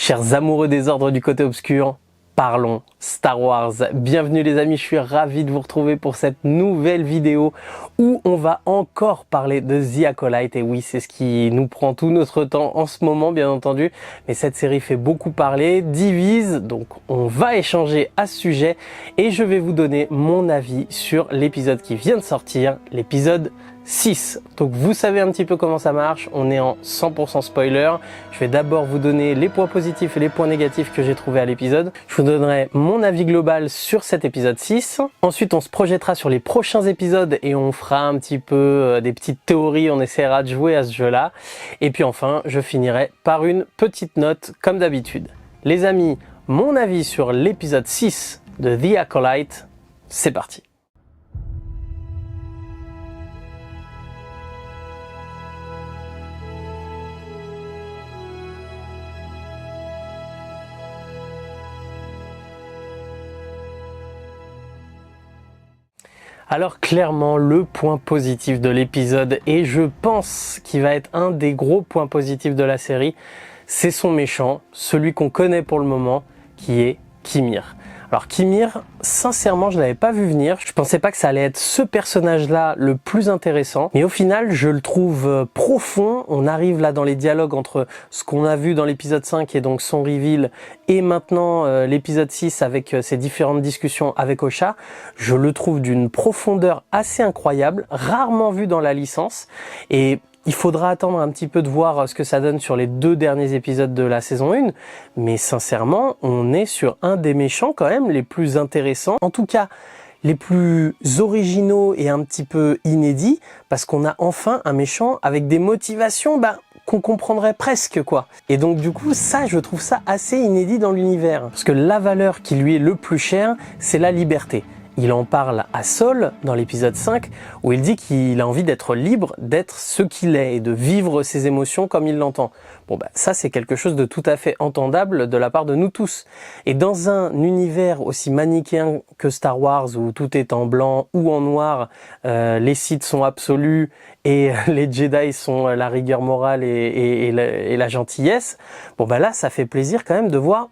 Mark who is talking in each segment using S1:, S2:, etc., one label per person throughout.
S1: Chers amoureux des ordres du côté obscur, parlons Star Wars. Bienvenue les amis, je suis ravi de vous retrouver pour cette nouvelle vidéo où on va encore parler de The Acolyte. Et oui, c'est ce qui nous prend tout notre temps en ce moment, bien entendu. Mais cette série fait beaucoup parler, divise, donc on va échanger à ce sujet. Et je vais vous donner mon avis sur l'épisode qui vient de sortir, l'épisode 6. Donc vous savez un petit peu comment ça marche, on est en 100% spoiler. Je vais d'abord vous donner les points positifs et les points négatifs que j'ai trouvés à l'épisode. Je vous donnerai mon avis global sur cet épisode 6. Ensuite on se projettera sur les prochains épisodes et on fera un petit peu des petites théories, on essaiera de jouer à ce jeu-là. Et puis enfin je finirai par une petite note comme d'habitude. Les amis, mon avis sur l'épisode 6 de The Acolyte, c'est parti. Alors clairement le point positif de l'épisode, et je pense qu'il va être un des gros points positifs de la série, c'est son méchant, celui qu'on connaît pour le moment, qui est Qimir. Alors Qimir, sincèrement je l'avais pas vu venir, je pensais pas que ça allait être ce personnage-là le plus intéressant, mais au final je le trouve profond. On arrive là dans les dialogues entre ce qu'on a vu dans l'épisode 5 et donc son reveal, et maintenant l'épisode 6 avec ses différentes discussions avec Osha. Je le trouve d'une profondeur assez incroyable, rarement vu dans la licence, et il faudra attendre un petit peu de voir ce que ça donne sur les 2 derniers épisodes de la saison 1, mais sincèrement, on est sur un des méchants quand même les plus intéressants, en tout cas les plus originaux et un petit peu inédits, parce qu'on a enfin un méchant avec des motivations qu'on comprendrait presque quoi. Et donc du coup ça, je trouve ça assez inédit dans l'univers, parce que la valeur qui lui est le plus chère, c'est la liberté. Il en parle à Saul dans l'épisode 5 où il dit qu'il a envie d'être libre, d'être ce qu'il est et de vivre ses émotions comme il l'entend. Bon ça c'est quelque chose de tout à fait entendable de la part de nous tous. Et dans un univers aussi manichéen que Star Wars où tout est en blanc ou en noir, les Sith sont absolus et les Jedi sont la rigueur morale et la gentillesse, là ça fait plaisir quand même de voir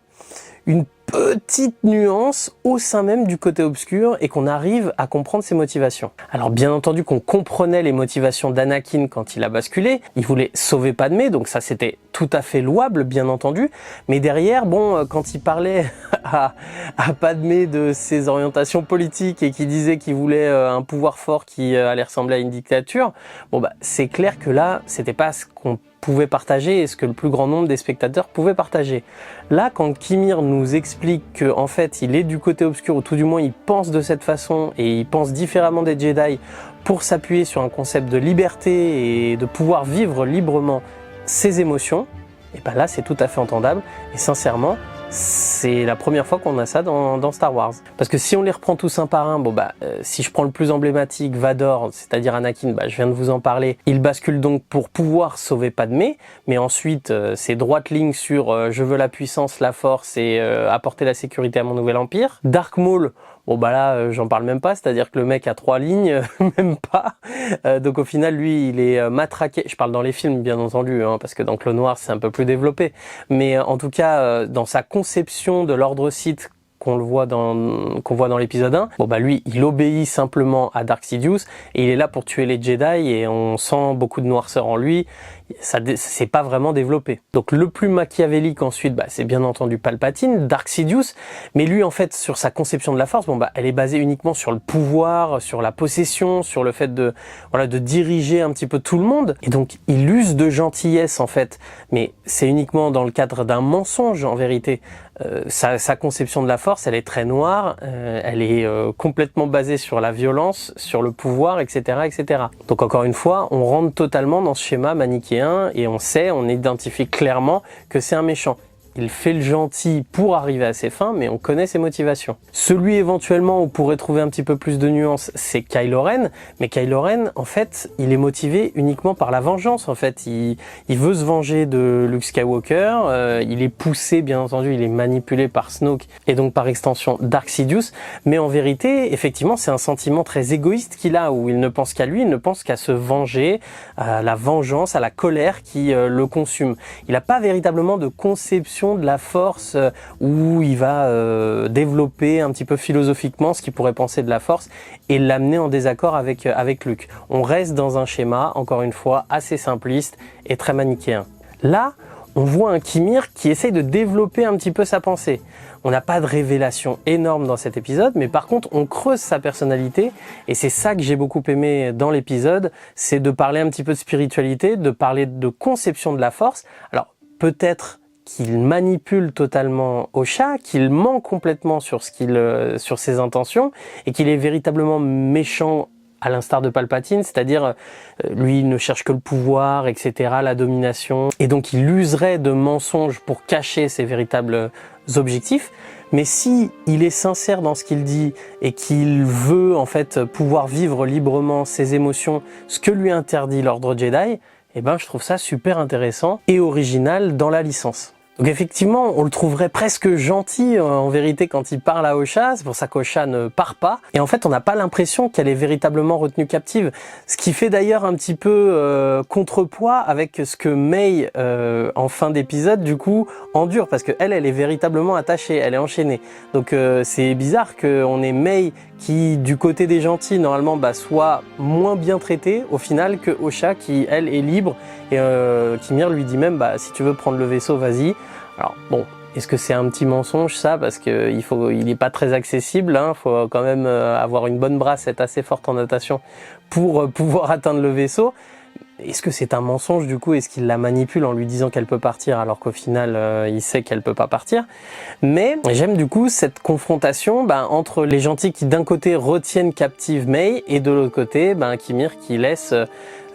S1: une petite nuance au sein même du côté obscur et qu'on arrive à comprendre ses motivations. Alors bien entendu qu'on comprenait les motivations d'Anakin quand il a basculé, il voulait sauver Padmé, donc ça c'était tout à fait louable bien entendu, mais derrière, quand il parlait à Padmé de ses orientations politiques et qu'il disait qu'il voulait un pouvoir fort qui allait ressembler à une dictature, c'est clair que là c'était pas ce qu'on pouvait partager et ce que le plus grand nombre des spectateurs pouvaient partager. Là, quand Qimir nous explique que en fait il est du côté obscur, ou tout du moins il pense de cette façon et il pense différemment des Jedi pour s'appuyer sur un concept de liberté et de pouvoir vivre librement ses émotions, et là c'est tout à fait entendable et sincèrement c'est la première fois qu'on a ça dans Star Wars. Parce que si on les reprend tous un par un, si je prends le plus emblématique, Vador, c'est-à-dire Anakin, je viens de vous en parler, il bascule donc pour pouvoir sauver Padmé, mais ensuite c'est droite ligne sur je veux la puissance, la force et apporter la sécurité à mon nouvel empire. Dark Maul, là j'en parle même pas, c'est-à-dire que le mec a 3 lignes, même pas. Donc au final lui il est matraqué, je parle dans les films bien entendu, parce que dans Clone Wars c'est un peu plus développé, mais en tout cas dans sa conception de l'ordre Sith qu'on voit dans l'épisode 1, lui il obéit simplement à Dark Sidious et il est là pour tuer les Jedi et on sent beaucoup de noirceur en lui. Ça c'est pas vraiment développé. Donc le plus machiavélique ensuite, c'est bien entendu Palpatine, Dark Sidious, mais lui en fait sur sa conception de la force, elle est basée uniquement sur le pouvoir, sur la possession, sur le fait de diriger un petit peu tout le monde, et donc il use de gentillesse en fait, mais c'est uniquement dans le cadre d'un mensonge en vérité. Sa conception de la force, elle est très noire, elle est complètement basée sur la violence, sur le pouvoir, etc., etc. Donc encore une fois, on rentre totalement dans ce schéma manichéen et on identifie clairement que c'est un méchant. Il fait le gentil pour arriver à ses fins, mais on connaît ses motivations. Celui éventuellement où on pourrait trouver un petit peu plus de nuances, c'est Kylo Ren. Mais Kylo Ren, en fait, il est motivé uniquement par la vengeance. En fait, il veut se venger de Luke Skywalker. Il est poussé, bien entendu, il est manipulé par Snoke et donc par extension Dark Sidious. Mais en vérité, effectivement, c'est un sentiment très égoïste qu'il a, où il ne pense qu'à lui, il ne pense qu'à se venger, à la vengeance, à la colère qui le consume. Il n'a pas véritablement de conception conception de la force où il va développer un petit peu philosophiquement ce qu'il pourrait penser de la force et l'amener en désaccord avec Luke. On reste dans un schéma, encore une fois, assez simpliste et très manichéen. Là, on voit un Qimir qui essaye de développer un petit peu sa pensée. On n'a pas de révélation énorme dans cet épisode, mais par contre, on creuse sa personnalité, et c'est ça que j'ai beaucoup aimé dans l'épisode, c'est de parler un petit peu de spiritualité, de parler de conception de la force. Alors, peut-être qu'il manipule totalement Osha, qu'il ment complètement sur ses intentions, et qu'il est véritablement méchant à l'instar de Palpatine, c'est-à-dire lui il ne cherche que le pouvoir, etc., la domination, et donc il userait de mensonges pour cacher ses véritables objectifs. Mais si il est sincère dans ce qu'il dit et qu'il veut en fait pouvoir vivre librement ses émotions, ce que lui interdit l'ordre Jedi, eh ben je trouve ça super intéressant et original dans la licence. Donc effectivement, on le trouverait presque gentil en vérité quand il parle à Osha, c'est pour ça qu'Osha ne part pas. Et en fait, on n'a pas l'impression qu'elle est véritablement retenue captive. Ce qui fait d'ailleurs un petit peu contrepoids avec ce que May, en fin d'épisode, du coup, endure. Parce que elle est véritablement attachée, elle est enchaînée. Donc c'est bizarre qu'on ait May qui, du côté des gentils, normalement, soit moins bien traitée au final que Osha qui, elle, est libre. Et Qimir lui dit même, si tu veux prendre le vaisseau, vas-y. Alors bon, est-ce que c'est un petit mensonge ça, parce que il n'est pas très accessible, hein, faut quand même avoir une bonne brasse, être assez forte en natation pour pouvoir atteindre le vaisseau. Est-ce que c'est un mensonge du coup? Est-ce qu'il la manipule en lui disant qu'elle peut partir alors qu'au final il sait qu'elle peut pas partir? Mais j'aime du coup cette confrontation entre les gentils qui d'un côté retiennent captive May et de l'autre côté Qimir qui laisse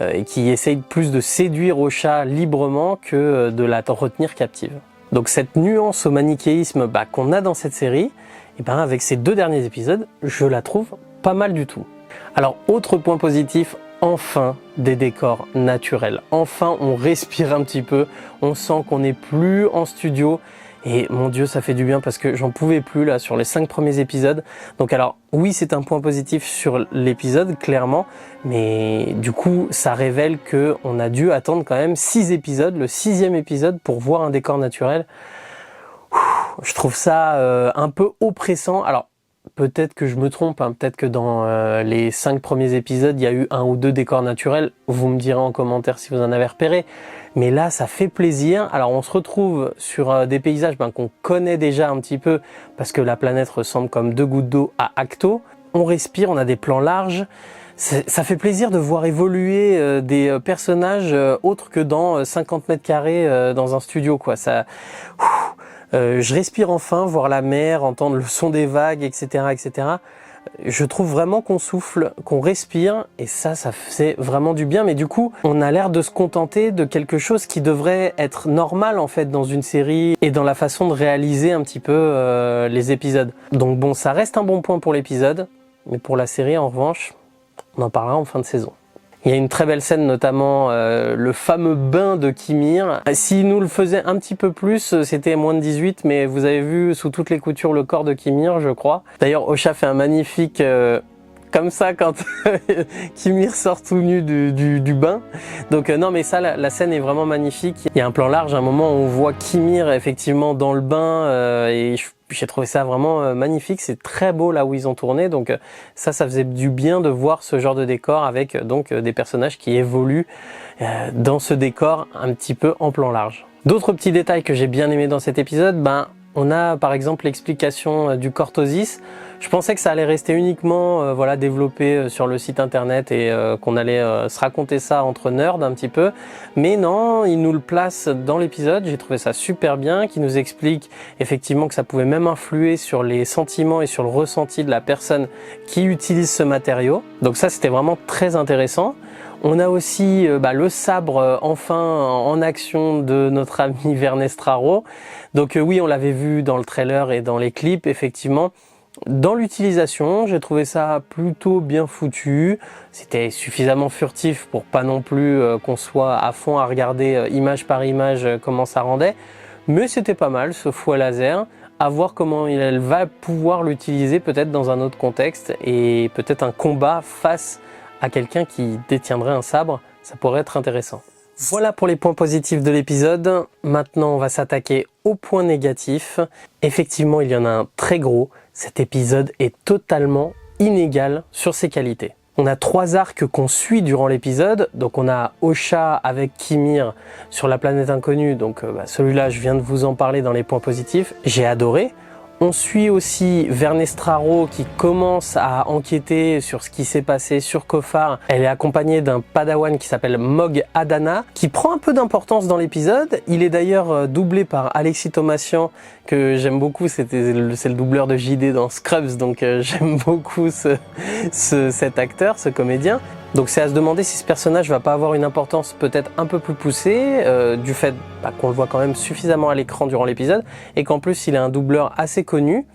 S1: et qui essaye plus de séduire Osha librement que de la retenir captive. Donc cette nuance au manichéisme qu'on a dans cette série, avec ces 2 derniers épisodes, je la trouve pas mal du tout. Alors autre point positif, enfin des décors naturels. Enfin on respire un petit peu, on sent qu'on n'est plus en studio. Et mon Dieu, ça fait du bien parce que j'en pouvais plus là sur les 5 premiers épisodes. Donc alors oui, c'est un point positif sur l'épisode, clairement. Mais du coup, ça révèle qu'on a dû attendre quand même 6 épisodes, le 6e épisode pour voir un décor naturel. Je trouve ça un peu oppressant. Alors peut-être que je me trompe, hein. Peut-être que dans les 5 premiers épisodes, il y a eu 1 ou 2 décors naturels. Vous me direz en commentaire si vous en avez repéré. Mais là, ça fait plaisir. Alors, on se retrouve sur des paysages qu'on connaît déjà un petit peu parce que la planète ressemble comme 2 gouttes d'eau à Ahch-To. On respire, on a des plans larges. Ça fait plaisir de voir évoluer des personnages autres que dans 50 mètres carrés dans un studio, quoi. Je respire enfin, voir la mer, entendre le son des vagues, etc., etc. Je trouve vraiment qu'on souffle, qu'on respire, et ça fait vraiment du bien. Mais du coup, on a l'air de se contenter de quelque chose qui devrait être normal en fait dans une série et dans la façon de réaliser un petit peu les épisodes. Donc bon, ça reste un bon point pour l'épisode, mais pour la série en revanche, on en parlera en fin de saison. Il y a une très belle scène, notamment le fameux bain de Qimir. S'il nous le faisait un petit peu plus, c'était moins de 18, mais vous avez vu sous toutes les coutures le corps de Qimir, je crois. D'ailleurs, Osha fait un magnifique comme ça quand Qimir sort tout nu du bain. Donc non, mais ça, la scène est vraiment magnifique. Il y a un plan large, un moment où on voit Qimir effectivement dans le bain et j'ai trouvé ça vraiment magnifique. C'est très beau là où ils ont tourné. Donc ça faisait du bien de voir ce genre de décor avec donc des personnages qui évoluent dans ce décor un petit peu en plan large. D'autres petits détails que j'ai bien aimé dans cet épisode, on a par exemple l'explication du cortosis. Je pensais que ça allait rester uniquement développé sur le site internet et qu'on allait se raconter ça entre nerds un petit peu. Mais non, il nous le place dans l'épisode. J'ai trouvé ça super bien, qui nous explique effectivement que ça pouvait même influer sur les sentiments et sur le ressenti de la personne qui utilise ce matériau. Donc ça, c'était vraiment très intéressant. On a aussi le sabre enfin en action de notre ami Vernestraro. Donc oui, on l'avait vu dans le trailer et dans les clips, effectivement. Dans l'utilisation, j'ai trouvé ça plutôt bien foutu. C'était suffisamment furtif pour pas non plus qu'on soit à fond à regarder image par image comment ça rendait. Mais c'était pas mal ce fouet laser. À voir comment elle va pouvoir l'utiliser peut-être dans un autre contexte et peut-être un combat face à quelqu'un qui détiendrait un sabre, ça pourrait être intéressant. Voilà pour les points positifs de l'épisode. Maintenant, on va s'attaquer aux points négatifs. Effectivement, il y en a un très gros. Cet épisode est totalement inégal sur ses qualités. On a 3 arcs qu'on suit durant l'épisode. Donc on a Osha avec Kimir sur la planète inconnue. Donc celui-là, je viens de vous en parler dans les points positifs. J'ai adoré. On suit aussi Vernestraro qui commence à enquêter sur ce qui s'est passé sur Kofar. Elle est accompagnée d'un padawan qui s'appelle Mog Adana, qui prend un peu d'importance dans l'épisode. Il est d'ailleurs doublé par Alexis Thomasian, que j'aime beaucoup. C'est le doubleur de JD dans Scrubs, donc j'aime beaucoup cet acteur, ce comédien. Donc c'est à se demander si ce personnage va pas avoir une importance peut-être un peu plus poussée, du fait qu'on le voit quand même suffisamment à l'écran durant l'épisode, et qu'en plus il est un doubleur assez connu.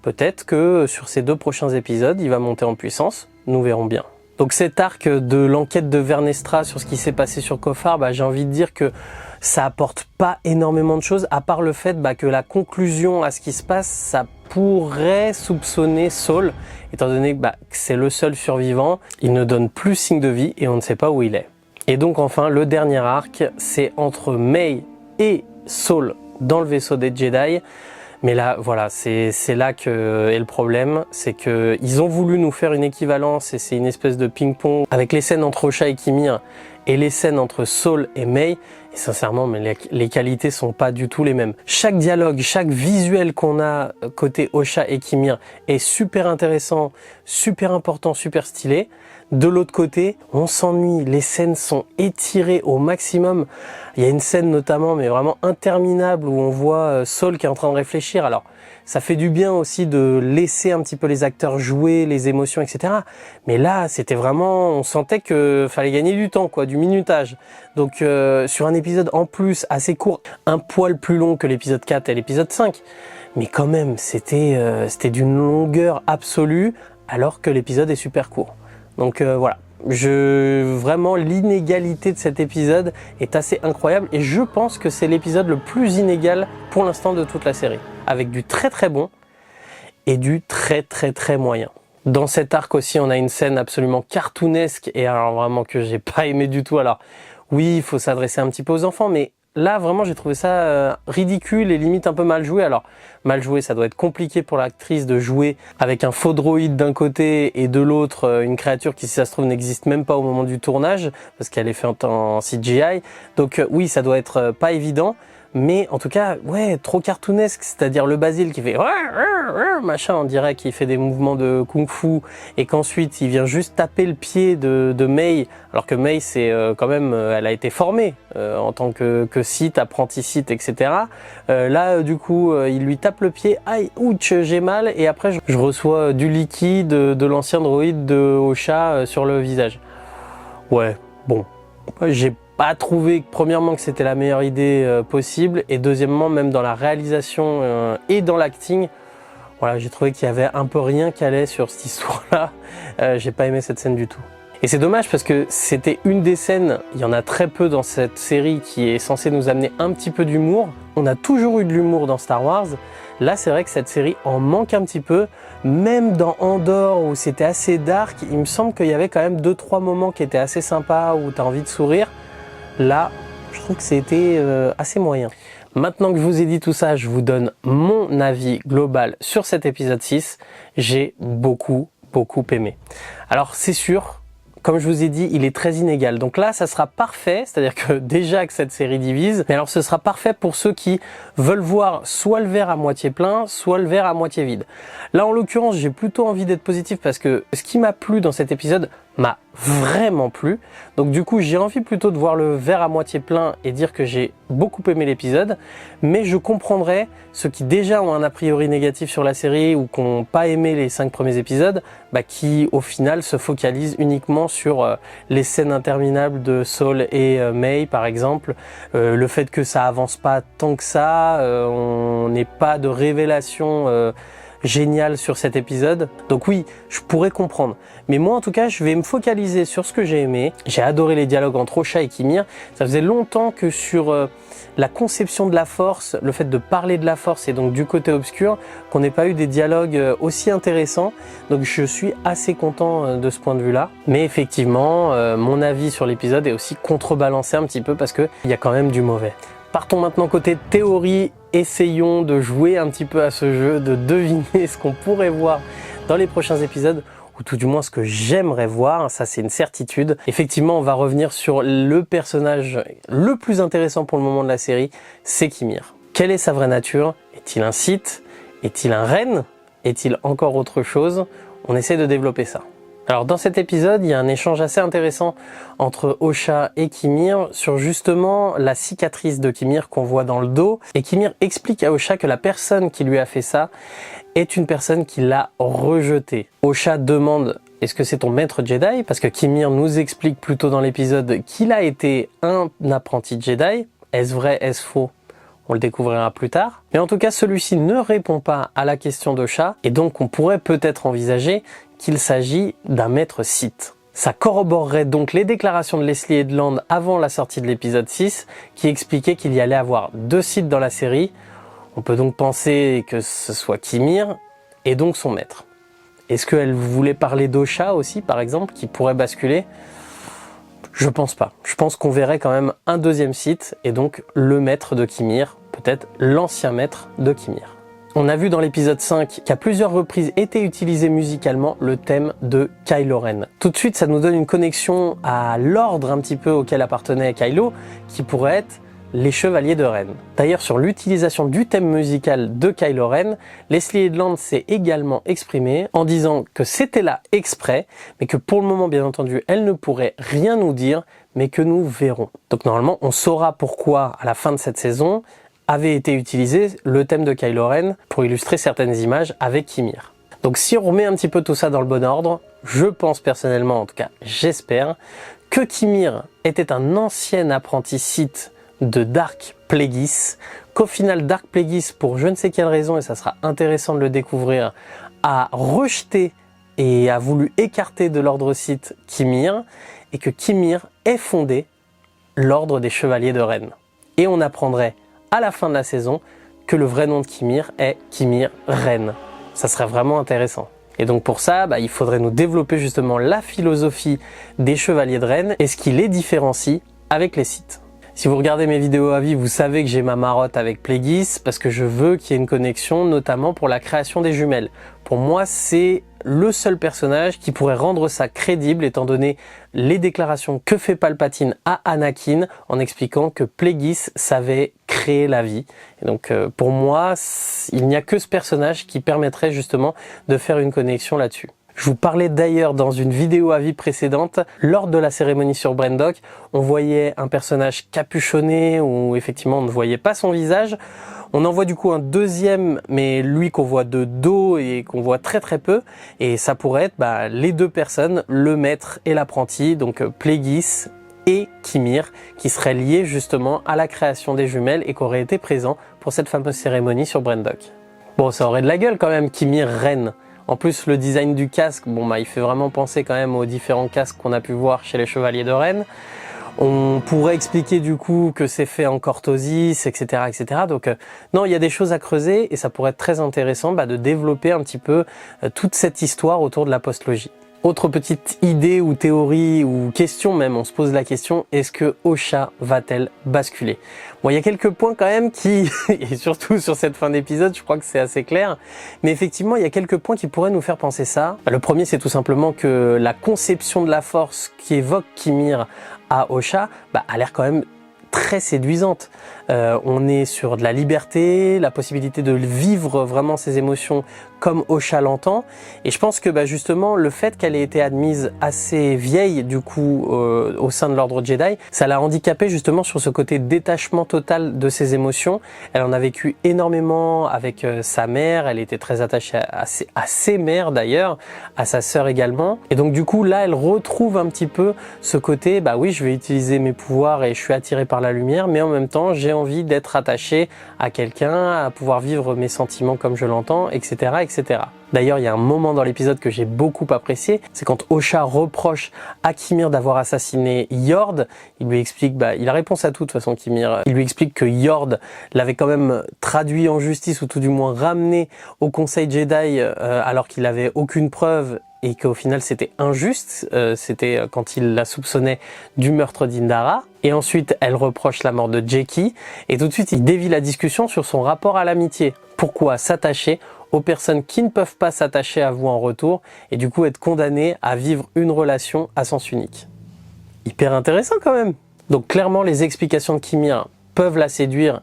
S1: Peut-être que sur ces 2 prochains épisodes, il va monter en puissance, nous verrons bien. Donc cet arc de l'enquête de Vernestra sur ce qui s'est passé sur Kofar, j'ai envie de dire que ça apporte pas énormément de choses, à part le fait que la conclusion à ce qui se passe, ça pourrait soupçonner Saul, étant donné que c'est le seul survivant, il ne donne plus signe de vie et on ne sait pas où il est. Et donc enfin, le dernier arc, c'est entre May et Saul dans le vaisseau des Jedi. Mais là, voilà, c'est là que est le problème, c'est que ils ont voulu nous faire une équivalence et c'est une espèce de ping-pong avec les scènes entre Osha et Kimir et les scènes entre Saul et May. Et sincèrement, mais les qualités sont pas du tout les mêmes. Chaque dialogue, chaque visuel qu'on a côté Osha et Kimir est super intéressant, super important, super stylé. De l'autre côté, on s'ennuie, les scènes sont étirées au maximum. Il y a une scène notamment, mais vraiment interminable, où on voit Saul qui est en train de réfléchir. Alors, ça fait du bien aussi de laisser un petit peu les acteurs jouer, les émotions, etc. Mais là, c'était vraiment, on sentait que fallait gagner du temps, du minutage. Donc, sur un épisode en plus assez court, un poil plus long que l'épisode 4 et l'épisode 5, mais quand même, c'était d'une longueur absolue, alors que l'épisode est super court. Donc voilà, vraiment l'inégalité de cet épisode est assez incroyable et je pense que c'est l'épisode le plus inégal pour l'instant de toute la série, avec du très très bon et du très très très moyen. Dans cet arc aussi, on a une scène absolument cartoonesque et alors vraiment que j'ai pas aimé du tout. Alors oui, il faut s'adresser un petit peu aux enfants, mais là vraiment j'ai trouvé ça ridicule et limite un peu mal joué. Alors mal joué, ça doit être compliqué pour l'actrice de jouer avec un faux droïde d'un côté et de l'autre une créature qui si ça se trouve n'existe même pas au moment du tournage parce qu'elle est faite en CGI. Donc oui, ça doit être pas évident. Mais en tout cas, ouais, trop cartoonesque, c'est-à-dire le Basile qui fait machin, on dirait qu'il fait des mouvements de kung-fu et qu'ensuite il vient juste taper le pied de May, alors que May c'est quand même, elle a été formée en tant que Sith, apprenti Sith, etc. Là, du coup, il lui tape le pied, aïe, ouch, j'ai mal, et après je reçois du liquide de l'ancien droïde de Osha sur le visage. Ouais, bon, j'ai pas trouvé premièrement que c'était la meilleure idée possible et deuxièmement même dans la réalisation et dans l'acting, voilà, j'ai trouvé qu'il y avait un peu rien qui allait sur cette histoire-là. J'ai pas aimé cette scène du tout. Et c'est dommage parce que c'était une des scènes, il y en a très peu dans cette série qui est censée nous amener un petit peu d'humour. On a toujours eu de l'humour dans Star Wars. Là, c'est vrai que cette série en manque un petit peu. Même dans Andor où c'était assez dark, il me semble qu'il y avait quand même 2-3 moments qui étaient assez sympas où tu as envie de sourire. Là, je trouve que c'était assez moyen. Maintenant que je vous ai dit tout ça, je vous donne mon avis global sur cet épisode 6. J'ai beaucoup aimé. Alors c'est sûr, comme je vous ai dit, il est très inégal. Donc là, ça sera parfait, c'est-à-dire que déjà que cette série divise, mais alors ce sera parfait pour ceux qui veulent voir soit le verre à moitié plein, soit le verre à moitié vide. Là, en l'occurrence, j'ai plutôt envie d'être positif parce que ce qui m'a plu dans cet épisode m'a vraiment plu. Donc du coup, j'ai envie plutôt de voir le verre à moitié plein et dire que j'ai beaucoup aimé l'épisode, mais je comprendrais ceux qui déjà ont un a priori négatif sur la série ou qui n'ont pas aimé les 5 premiers épisodes, qui au final se focalisent uniquement sur les scènes interminables de Saul et May par exemple, le fait que ça avance pas tant que ça, on n'ait pas de révélation génial sur cet épisode. Donc oui, je pourrais comprendre. Mais moi en tout cas, je vais me focaliser sur ce que j'ai aimé. J'ai adoré les dialogues entre Osha et Kimir. Ça faisait longtemps que sur la conception de la force, le fait de parler de la force et donc du côté obscur, qu'on n'ait pas eu des dialogues aussi intéressants. Donc je suis assez content de ce point de vue-là. Mais effectivement, mon avis sur l'épisode est aussi contrebalancé un petit peu parce qu'il y a quand même du mauvais. Partons maintenant côté théorie, essayons de jouer un petit peu à ce jeu, de deviner ce qu'on pourrait voir dans les prochains épisodes, ou tout du moins ce que j'aimerais voir, ça c'est une certitude. Effectivement, on va revenir sur le personnage le plus intéressant pour le moment de la série, c'est Kimir. Quelle est sa vraie nature? Est-il un Sith? Est-il un Ren? Est-il encore autre chose? On essaie de développer ça. Alors dans cet épisode, il y a un échange assez intéressant entre Osha et Kimir sur justement la cicatrice de Kimir qu'on voit dans le dos. Et Kimir explique à Osha que la personne qui lui a fait ça est une personne qui l'a rejeté. Osha demande « Est-ce que c'est ton maître Jedi ?» Parce que Kimir nous explique plus tôt dans l'épisode qu'il a été un apprenti Jedi. Est-ce vrai, est-ce faux? On le découvrira plus tard. Mais en tout cas, celui-ci ne répond pas à la question d'Osha et donc on pourrait peut-être envisager qu'il s'agit d'un maître Sith. Ça corroborerait donc les déclarations de Leslie Headland avant la sortie de l'épisode 6 qui expliquait qu'il y allait avoir 2 Sith dans la série. On peut donc penser que ce soit Kimir et donc son maître. Est-ce qu'elle voulait parler d'Osha aussi par exemple qui pourrait basculer? Je pense pas. Je pense qu'on verrait quand même un deuxième Sith et donc le maître de Kimir, peut-être l'ancien maître de Kimir. On a vu dans l'épisode 5 qu'à plusieurs reprises était utilisé musicalement le thème de Kylo Ren. Tout de suite, ça nous donne une connexion à l'ordre un petit peu auquel appartenait Kylo, qui pourrait être les Chevaliers de Ren. D'ailleurs, sur l'utilisation du thème musical de Kylo Ren, Leslie Headland s'est également exprimée en disant que c'était là exprès, mais que pour le moment, bien entendu, elle ne pourrait rien nous dire, mais que nous verrons. Donc normalement, on saura pourquoi, à la fin de cette saison, avait été utilisé le thème de Kylo Ren pour illustrer certaines images avec Kimir. Donc si on remet un petit peu tout ça dans le bon ordre, je pense personnellement, en tout cas j'espère, que Kimir était un ancien apprenti Sith de Dark Plagueis, qu'au final Dark Plagueis, pour je ne sais quelle raison, et ça sera intéressant de le découvrir, a rejeté et a voulu écarter de l'ordre Sith Kimir, et que Kimir ait fondé l'ordre des Chevaliers de Ren. Et on apprendrait à la fin de la saison que le vrai nom de Kimir est Kimir Ren. Ça serait vraiment intéressant. Et donc pour ça, il faudrait nous développer justement la philosophie des Chevaliers de Ren et ce qui les différencie avec les Sith. Si vous regardez mes vidéos à vie, vous savez que j'ai ma marotte avec Plagueis parce que je veux qu'il y ait une connexion, notamment pour la création des jumelles. Pour moi, c'est le seul personnage qui pourrait rendre ça crédible étant donné les déclarations que fait Palpatine à Anakin en expliquant que Plagueis savait créer la vie. Et donc pour moi, il n'y a que ce personnage qui permettrait justement de faire une connexion là-dessus. Je vous parlais d'ailleurs dans une vidéo à vie précédente, lors de la cérémonie sur Brendok, on voyait un personnage capuchonné où effectivement on ne voyait pas son visage. On en voit du coup un deuxième, mais lui qu'on voit de dos et qu'on voit très très peu. Et ça pourrait être les deux personnes, le maître et l'apprenti, donc Plagueis et Kimir, qui seraient liés justement à la création des jumelles et qui auraient été présents pour cette fameuse cérémonie sur Brendok. Bon, ça aurait de la gueule quand même, Kimir Ren. En plus, le design du casque, il fait vraiment penser quand même aux différents casques qu'on a pu voir chez les Chevaliers de Ren. On pourrait expliquer du coup que c'est fait en cortosis, etc. etc. Donc non, il y a des choses à creuser et ça pourrait être très intéressant de développer un petit peu toute cette histoire autour de la postlogie. Autre petite idée ou théorie ou question même, on se pose la question, est-ce que Osha va-t-elle basculer? Bon, il y a quelques points quand même qui, et surtout sur cette fin d'épisode, je crois que c'est assez clair, mais effectivement, il y a quelques points qui pourraient nous faire penser ça. Le premier, c'est tout simplement que la conception de la force qui évoque Kimir à Osha a l'air quand même très séduisante. On est sur de la liberté, la possibilité de vivre vraiment ses émotions comme Osha l'entend. Et je pense que justement, le fait qu'elle ait été admise assez vieille du coup au sein de l'ordre Jedi, ça l'a handicapée justement sur ce côté détachement total de ses émotions. Elle en a vécu énormément avec sa mère, elle était très attachée à ses mères d'ailleurs, à sa sœur également. Et donc du coup là, elle retrouve un petit peu ce côté, oui, je vais utiliser mes pouvoirs et je suis attirée par la lumière, mais en même temps j'ai envie d'être attaché à quelqu'un, à pouvoir vivre mes sentiments comme je l'entends, etc., etc. D'ailleurs, il y a un moment dans l'épisode que j'ai beaucoup apprécié, c'est quand Osha reproche à Kimir d'avoir assassiné Yord. Il lui explique, il a réponse à tout de toute façon, Kimir. Il lui explique que Yord l'avait quand même traduit en justice, ou tout du moins ramené au Conseil Jedi alors qu'il n'avait aucune preuve, et qu'au final c'était injuste, c'était quand il la soupçonnait du meurtre d'Indara. Et ensuite elle reproche la mort de Jeki, et tout de suite il dévie la discussion sur son rapport à l'amitié. Pourquoi s'attacher aux personnes qui ne peuvent pas s'attacher à vous en retour, et du coup être condamné à vivre une relation à sens unique. Hyper intéressant quand même. Donc clairement les explications de Kimir peuvent la séduire,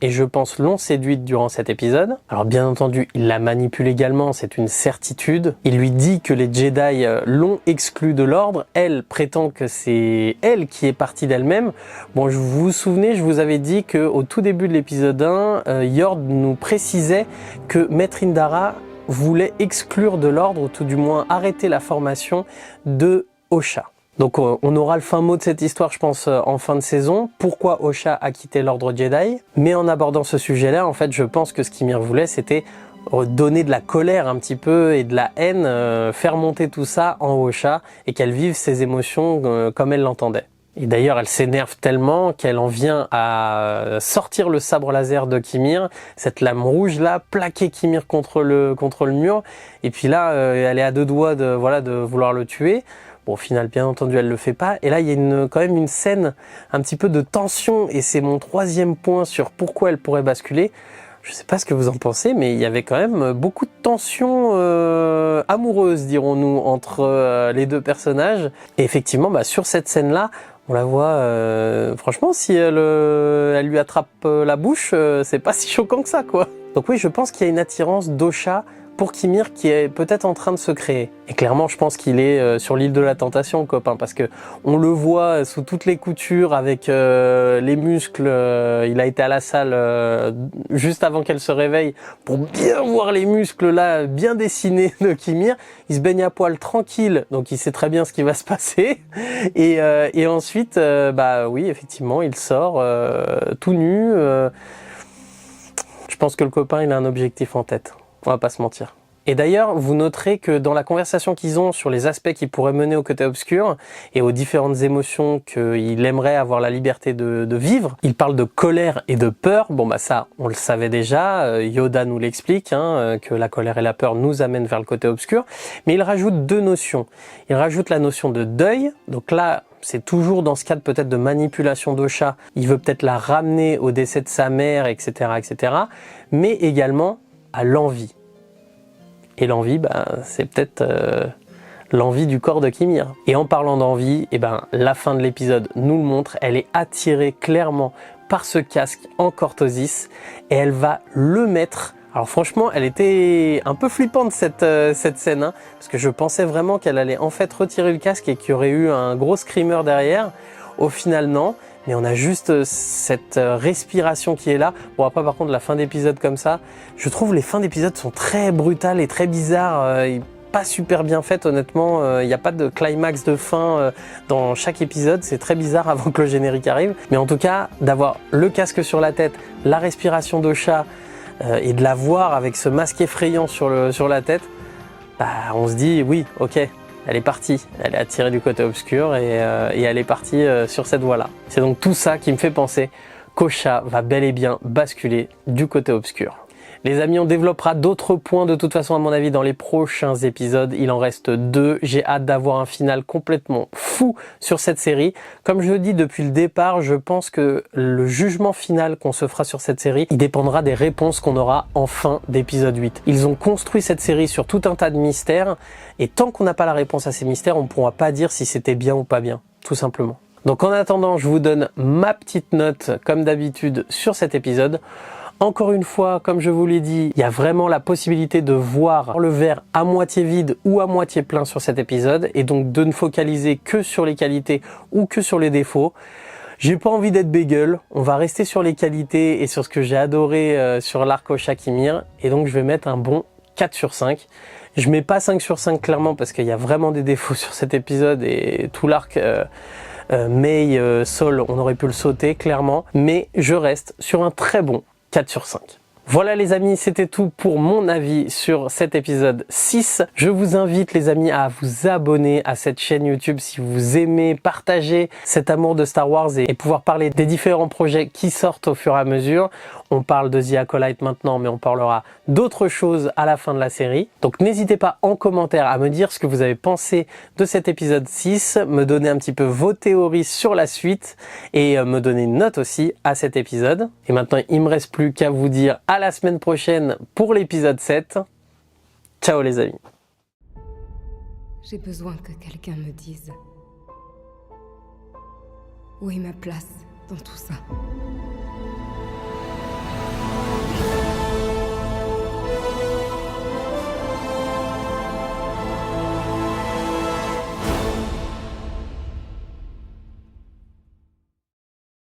S1: et je pense l'ont séduite durant cet épisode. Alors bien entendu, il la manipule également, c'est une certitude. Il lui dit que les Jedi l'ont exclue de l'ordre. Elle prétend que c'est elle qui est partie d'elle-même. Bon, vous vous souvenez, je vous avais dit qu'au tout début de l'épisode 1, Yord nous précisait que Maître Indara voulait exclure de l'ordre, ou tout du moins arrêter la formation de Osha. Donc on aura le fin mot de cette histoire, je pense, en fin de saison. Pourquoi Osha a quitté l'ordre Jedi? Mais en abordant ce sujet-là, en fait, je pense que ce qu'Ymir voulait, c'était donner de la colère un petit peu et de la haine, faire monter tout ça en Osha, et qu'elle vive ses émotions comme elle l'entendait. Et d'ailleurs, elle s'énerve tellement qu'elle en vient à sortir le sabre laser de Kimir, cette lame rouge là, plaquer Kimir contre le mur. Et puis là, elle est à deux doigts de vouloir le tuer. Bon, au final, bien entendu, elle le fait pas. Et là, il y a quand même une scène un petit peu de tension, et c'est mon troisième point sur pourquoi elle pourrait basculer. Je sais pas ce que vous en pensez, mais il y avait quand même beaucoup de tension amoureuse, dirons-nous, entre les deux personnages. Et effectivement, sur cette scène-là, on la voit, franchement, si elle lui attrape la bouche, c'est pas si choquant que ça, quoi. Donc oui, je pense qu'il y a une attirance d'Osha pour Kimir qui est peut-être en train de se créer. Et clairement, je pense qu'il est sur l'île de la tentation, le copain, parce que on le voit sous toutes les coutures avec les muscles. Il a été à la salle juste avant qu'elle se réveille pour bien voir les muscles là, bien dessinés de Kimir. Il se baigne à poil tranquille, donc il sait très bien ce qui va se passer. Et ensuite, oui, effectivement, il sort tout nu. Je pense que le copain, il a un objectif en tête. On va pas se mentir. Et d'ailleurs, vous noterez que dans la conversation qu'ils ont sur les aspects qui pourraient mener au côté obscur et aux différentes émotions qu'il aimerait avoir la liberté de vivre, il parle de colère et de peur. Bon ça, on le savait déjà, Yoda nous l'explique, que la colère et la peur nous amènent vers le côté obscur. Mais il rajoute deux notions. Il rajoute la notion de deuil. Donc là, c'est toujours dans ce cadre peut-être de manipulation d'Osha. Il veut peut-être la ramener au décès de sa mère, etc., etc. Mais également à l'envie. Et l'envie, c'est peut-être l'envie du corps de Kimir. Et en parlant d'envie, la fin de l'épisode nous le montre, elle est attirée clairement par ce casque en cortosis, et elle va le mettre. Alors franchement, elle était un peu flippante cette scène, parce que je pensais vraiment qu'elle allait en fait retirer le casque et qu'il y aurait eu un gros screamer derrière. Au final, non. Mais on a juste cette respiration qui est là. Bon, après, par contre, la fin d'épisode comme ça, je trouve les fins d'épisode sont très brutales et très bizarres. Pas super bien faites, honnêtement. Il n'y a pas de climax de fin dans chaque épisode. C'est très bizarre avant que le générique arrive. Mais en tout cas, d'avoir le casque sur la tête, la respiration d'Osha et de la voir avec ce masque effrayant sur la tête, on se dit oui, ok. Elle est partie, elle est attirée du côté obscur et elle est partie sur cette voie-là. C'est donc tout ça qui me fait penser qu'Osha va bel et bien basculer du côté obscur. Les amis, on développera d'autres points de toute façon à mon avis dans les prochains épisodes. Il en reste 2. J'ai hâte d'avoir un final complètement fou sur cette série. Comme je le dis depuis le départ, je pense que le jugement final qu'on se fera sur cette série, il dépendra des réponses qu'on aura en fin d'épisode 8. Ils ont construit cette série sur tout un tas de mystères, et tant qu'on n'a pas la réponse à ces mystères, on ne pourra pas dire si c'était bien ou pas bien, tout simplement. Donc en attendant, je vous donne ma petite note comme d'habitude sur cet épisode. Encore une fois, comme je vous l'ai dit, il y a vraiment la possibilité de voir le verre à moitié vide ou à moitié plein sur cet épisode, et donc de ne focaliser que sur les qualités ou que sur les défauts. J'ai pas envie d'être bagel, on va rester sur les qualités et sur ce que j'ai adoré sur l'arc Osha Kimir, et donc je vais mettre un bon 4 sur 5. Je mets pas 5 sur 5 clairement parce qu'il y a vraiment des défauts sur cet épisode, et tout l'arc May, Saul, on aurait pu le sauter clairement, mais je reste sur un très bon 4 sur 5. Voilà les amis, c'était tout pour mon avis sur cet épisode 6. Je vous invite les amis à vous abonner à cette chaîne YouTube si vous aimez partager cet amour de Star Wars et pouvoir parler des différents projets qui sortent au fur et à mesure. On parle de The Acolyte maintenant, mais on parlera d'autres choses à la fin de la série. Donc n'hésitez pas en commentaire à me dire ce que vous avez pensé de cet épisode 6, me donner un petit peu vos théories sur la suite et me donner une note aussi à cet épisode. Et maintenant, il me reste plus qu'à vous dire à la semaine prochaine pour l'épisode 7. Ciao les amis.
S2: J'ai besoin que quelqu'un me dise où est ma place dans tout ça.